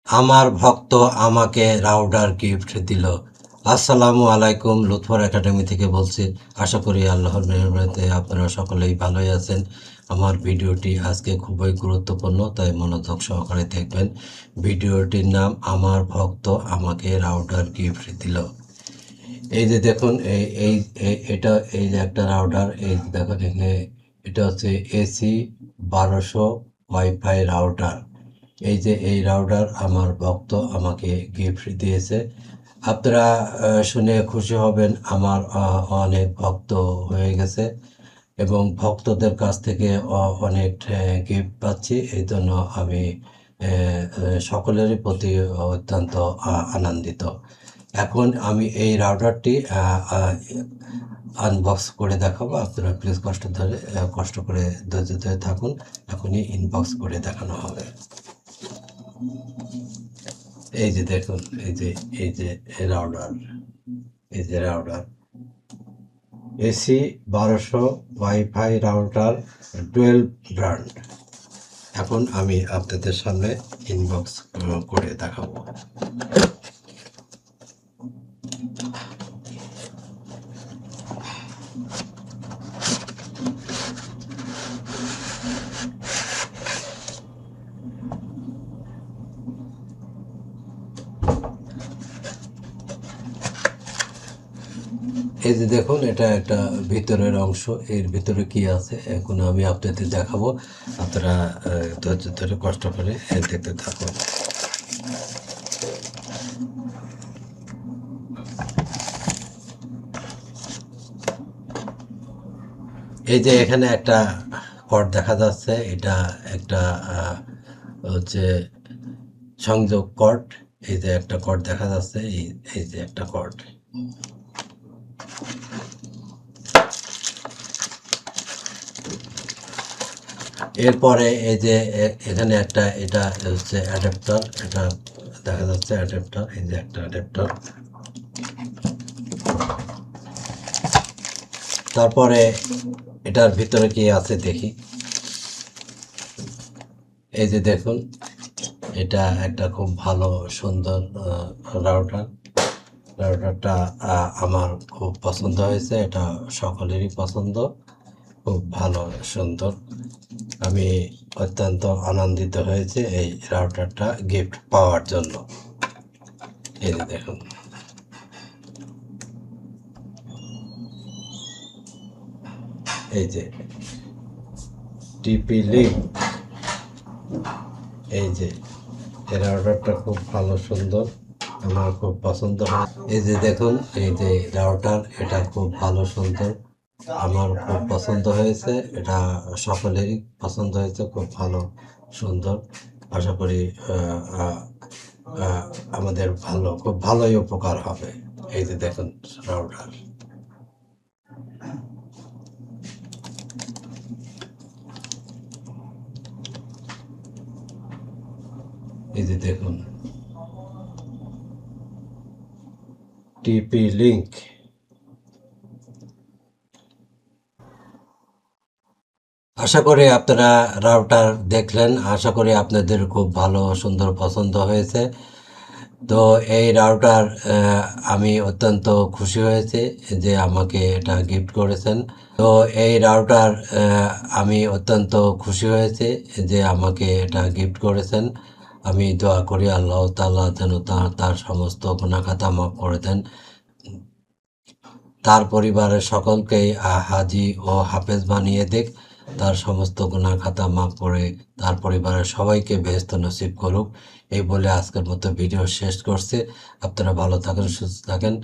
আমার ভক্ত আমাকে রাউডার গিফট দিল। আসসালামু আলাইকুম, লুৎফর একাডেমি থেকে বলছি। আশা করি আল্লাহর মেহরবানিতে আপনারা সকলেই ভালোই আছেন। আমার ভিডিওটি আজকে খুবই গুরুত্বপূর্ণ, তাই মনোযোগ সহকারে দেখবেন। ভিডিওটির নাম আমার ভক্ত আমাকে রাউডার গিফট দিল। এই যে দেখুন, এটা এই যে একটা রাউডার, এই দেখুন এখানে এটা হচ্ছে এসি 1200 ওয়াইফাই রাউটার। এই যে এই রাউটার আমার ভক্ত আমাকে গিফট দিয়েছে। আপনারা শুনে খুশি হবেন, আমার অনেক ভক্ত হয়ে গেছে এবং ভক্তদের কাছ থেকে অনেক গিফট পাচ্ছি। এই জন্য আমি সকলেরই প্রতি অত্যন্ত আনন্দিত। এখন আমি এই রাউটারটি আনবক্স করে দেখাবো। আপনারা প্লিজ কষ্ট করে ধৈর্য ধরে থাকুন। এখনই ইনবক্স করে দেখানো হবে। এই যে দেখুন, এই যে রাউটার, এই যে router AC 1200 wifi router 12 brand. এখন আমি আপনাদের সামনে ইনবক্স করে দেখাবো। এই যে দেখুন, এটা একটা ভিতরের অংশ। এর ভিতরে কি আছে এখন আমি আপনাদের দেখাবো। আপনারা ধৈর্য ধরে কষ্ট করে দেখতে থাকুন। এই যে এখানে একটা কর্ড দেখা যাচ্ছে, এটা একটা হচ্ছে সংযোগ কর্ড। এই যে একটা কর্ড দেখা যাচ্ছে, এই যে একটা কর্ড। এরপরে এই যে এখানে একটা, এটা হচ্ছে অ্যাডাপ্টার, এটা দেখা যাচ্ছে অ্যাডাপ্টার। এই যে একটা অ্যাডাপ্টার। তারপরে এটার ভিতরে কি আছে দেখি। এই যে দেখুন, এটা একটা খুব ভালো সুন্দর রাউটার। রাউটারটা আমার খুব পছন্দ হয়েছে, এটা সকলেরই পছন্দ। খুব ভালো সুন্দর, আমি অত্যন্ত আনন্দিত হয়েছে এই রাউটারটা গিফট পাওয়ার জন্য। এই যে দেখুন, এই যে টিপি লিঙ্ক, এই যে এই রাউটারটা খুব ভালো সুন্দর, আমার খুব পছন্দ হয়। এই যে দেখুন, এই যে রাউটার, এটা খুব ভালো সুন্দর, আমার খুব পছন্দ হয়েছে। এটা সকলেরই পছন্দ হয়েছে, খুব ভালো সুন্দর। আশা করি আমাদের খুব ভালোই উপকার হবে। এই যে দেখুন রাউটার। এই যে দেখুন টিপি লিঙ্ক। আশা করি আপনারা রাউটার দেখলেন, আশা করি আপনাদের খুব ভালো সুন্দর পছন্দ হয়েছে। তো এই রাউটার আমি অত্যন্ত খুশি হয়েছি যে আমাকে এটা গিফট করেছেন। তো এই রাউটার আমি অত্যন্ত খুশি হয়েছি যে আমাকে এটা গিফট করেছেন। আমি দোয়া করি আল্লাহ তাআলা যেন তার সমস্ত গুনাহ খাতা মাফ করে দেন, তার পরিবারের সকলকেই হাজি ও হাফেজ বানিয়ে দিক, তার সমস্ত গুনাহ খাতা মাফ করে তার পরিবারের সবাইকে বেহেশত নসিব করুক। এই বলে আজকের মতো ভিডিও শেষ করছি। আপনারা ভালো থাকেন, সুস্থ থাকেন।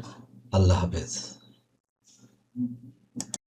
আল্লাহ হাফেজ।